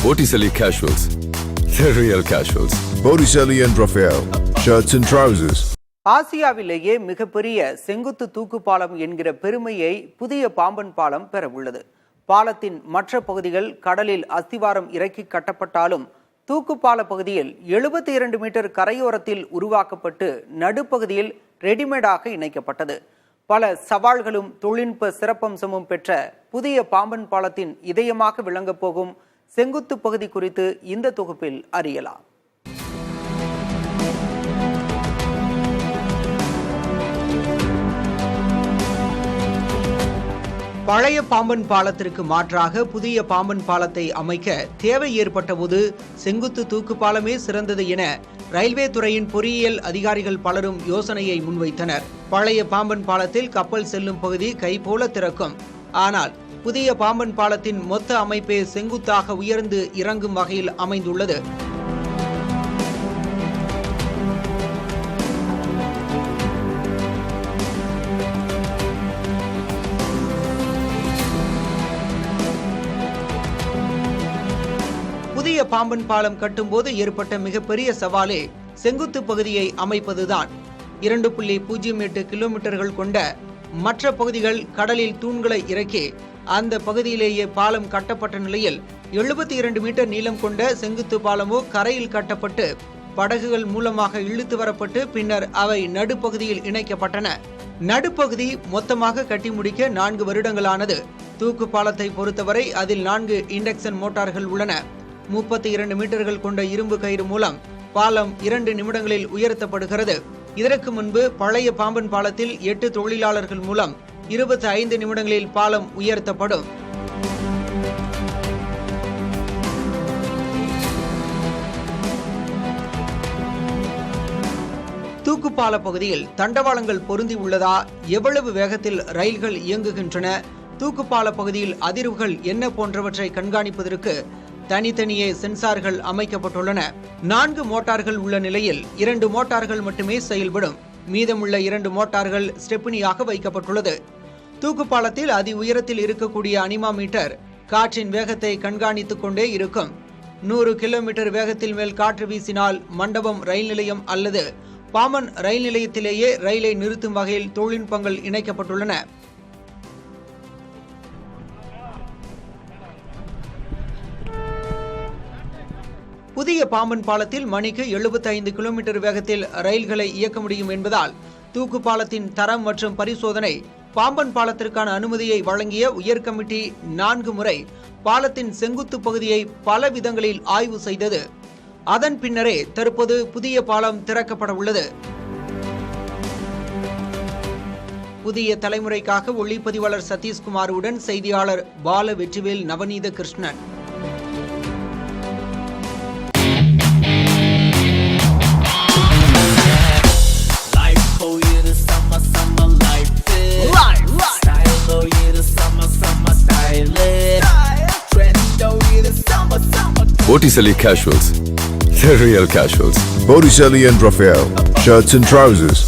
Botticelli Casuals, the real casuals. Botticelli and Raphael, shirts and trousers. ஆசியாவிலேயே மிகப்பெரிய செங்குத்து தூக்கு பாலம் என்கிற பெருமையை புதிய பாம்பன் பாலம் பெறவுள்ளது. பாலத்தின் மற்ற பகுதிகள் கடலில் அஸ்திவாரம் இறக்கி கட்டப்பட்டாலும் தூக்குப்பால பகுதியில் 72 மீட்டர் கரையோரத்தில் உருவாக்கப்பட்டு நடுப்பகுதியில் ரெடிமேடாக இணைக்கப்பட்டது. பல சவால்களும் தொழில்நுட்ப சிறப்பம்சமும் பெற்ற புதிய பாம்பன் பாலத்தின் இதயமாக விளங்கப் போகும் செங்குத்து பகுதி குறித்து இந்த தொகுப்பில் அறியலாம். பழைய பாம்பன் பாலத்திற்கு மாற்றாக புதிய பாம்பன் பாலத்தை அமைக்க தேவை ஏற்பட்ட போது செங்குத்து தூக்கு பாலமே சிறந்தது என ரயில்வே துறையின் பொறியியல் அதிகாரிகள் பலரும் யோசனையை முன்வைத்தனர். பழைய பாம்பன் பாலத்தில் கப்பல் செல்லும் பகுதி கைபோல திறக்கும். ஆனால் புதிய பாம்பன் பாலத்தின் மொத்த அமைப்பே செங்குத்தாக உயர்ந்து இறங்கும் வகையில் அமைந்துள்ளது. புதிய பாம்பன் பாலம் கட்டும்போது ஏற்பட்ட மிகப்பெரிய சவாலே செங்குத்து பகுதியை அமைப்பதுதான். 2.08 கிலோமீட்டர்கள் கொண்ட மற்ற பகுதிகள் கடலில் தூண்களை இறக்கி அந்த பகுதியிலேயே பாலம் கட்டப்பட்ட நிலையில் 72 மீட்டர் நீளம் கொண்ட செங்குத்து பாலமோ கரையில் கட்டப்பட்டு படகுகள் மூலமாக இழுத்து வரப்பட்டு பின்னர் அவை நடுப்பகுதியில் இணைக்கப்பட்டன. நடுப்பகுதி மொத்தமாக கட்டி முடிக்க 4 வருடங்களானது. தூக்கு பாலத்தை பொறுத்தவரை அதில் 4 இண்டக்ஷன் மோட்டார்கள் உள்ளன. 32 மீட்டர்கள் கொண்ட இரும்பு கயிறு மூலம் பாலம் 2 நிமிடங்களில் உயர்த்தப்படுகிறது. இதற்கு முன்பு பழைய பாம்பன் பாலத்தில் 8 தொழிலாளர்கள் மூலம் 25 நிமிடங்களில் பாலம் உயர்த்தப்படும். தூக்குப்பால பகுதியில் தண்டவாளங்கள் பொருந்தி உள்ளதா, எவ்வளவு வேகத்தில் ரயில்கள் இயங்குகின்றன, தூக்குப்பால பகுதியில் அதிர்வுகள் என்ன போன்றவற்றை கண்காணிப்பதற்கு தனித்தனியே சென்சார்கள் அமைக்கப்பட்டுள்ளன. 4 மோட்டார்கள் உள்ள நிலையில் 2 மோட்டார்கள் மட்டுமே செயல்படும். மீதமுள்ள 2 மோட்டார்கள் ஸ்டெப்னியாக வைக்கப்பட்டுள்ளது. தூக்குப்பாலத்தில் அதி உயரத்தில் இருக்கக்கூடிய அனிமாமீட்டர் காற்றின் வேகத்தை கண்காணித்துக் கொண்டே இருக்கும். 100 கிலோமீட்டர் வேகத்தில் மேல் காற்று வீசினால் மண்டபம் ரயில் நிலையம் அல்லது பாம்பன் ரயில் நிலையத்திலேயே ரயிலை நிறுத்தும் வகையில் தொழில்நுட்பங்கள் இணைக்கப்பட்டுள்ளன. புதிய பாம்பன் பாலத்தில் மணிக்கு 75 கிலோமீட்டர் வேகத்தில் ரயில்களை இயக்க முடியும் என்பதால் தூக்கு பாலத்தின் தரம் மற்றும் பரிசோதனை பாம்பன் பாலத்திற்கான அனுமதியை வழங்கிய உயர் கமிட்டி 4 முறை பாலத்தின் செங்குத்து பகுதியை பல விதங்களில் ஆய்வு செய்தது. அதன் பின்னரே தற்போது புதிய பாலம் திறக்கப்பட உள்ளது. புதிய தலைமுறைக்காக ஒளிப்பதிவாளர் சதீஷ்குமாருடன் செய்தியாளர் பால Vetrivel, Navaneetha Krishnan. Botticelli Casuals, the real casuals. Botticelli and Raphael, shirts and trousers.